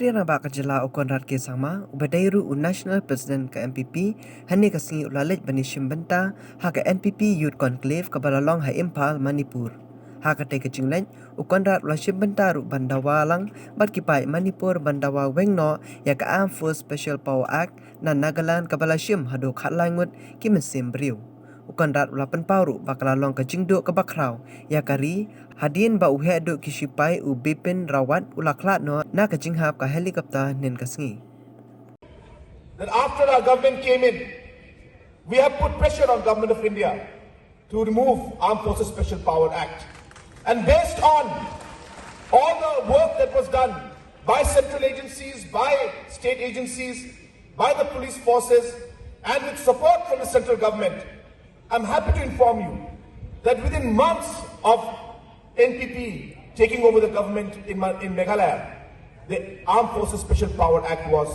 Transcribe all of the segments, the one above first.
Kriana ba kajala okonrat ke sama ubadairu national president ka MPP hani kasingi ulalit banishim benta ha ka NPP youth conclave ka balalong ha Impal Manipur ha ka te kachinglan okonrat ulashim benta ru bandawalang batkipai Manipur bandawa wengno ya ka Armed Force Special Power Act na Nagaland ka balashim hado khatlangut ki mesim briu ukonrat ulapan pauru bakalalong ka jingdo ka bakraw ya kari hadin ba uhedu kishipai u Bipin Rawat ulaklat no na ka jinghap ka helicopter nen kasngi. That after our government came in, we have put pressure on Government of India to remove Armed Forces Special Power Act. And based on all the work that was done by central agencies, by state agencies, by the police forces, and with support from the central government, I'm happy to inform you that within months of NPP taking over the government in Meghalaya, the Armed Forces Special Power Act was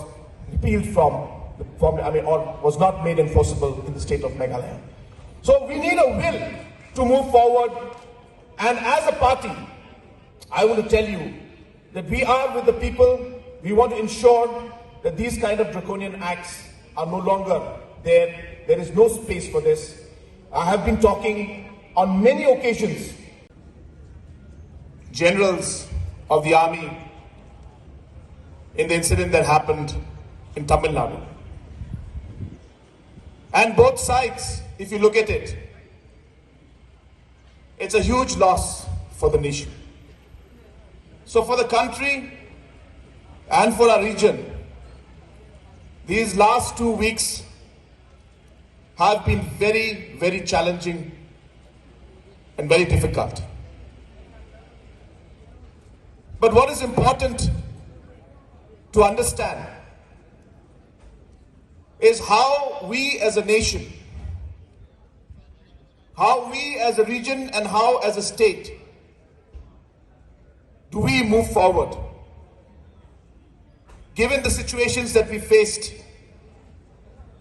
repealed or was not made enforceable in the state of Meghalaya. So we need a will to move forward, and as a party, I want to tell you that we are with the people. We want to ensure that these kind of draconian acts are no longer there. There is no space for this. I have been talking on many occasions. Generals of the army in the incident that happened in Tamil Nadu. And both sides, if you look at it, it's a huge loss for the nation. So for the country and for our region, these last 2 weeks have been very, very challenging and very difficult. But what is important to understand is how we as a nation, how we as a region, and how as a state do we move forward given the situations that we faced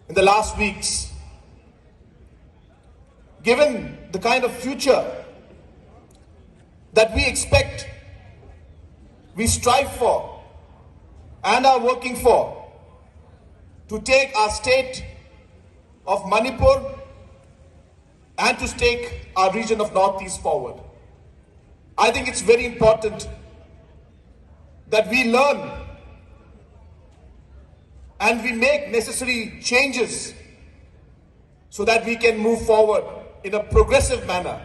in the last weeks, given the kind of future that we expect, we strive for, and are working for, to take our state of Manipur and to take our region of Northeast forward. I think it's very important that we learn and we make necessary changes so that we can move forward in a progressive manner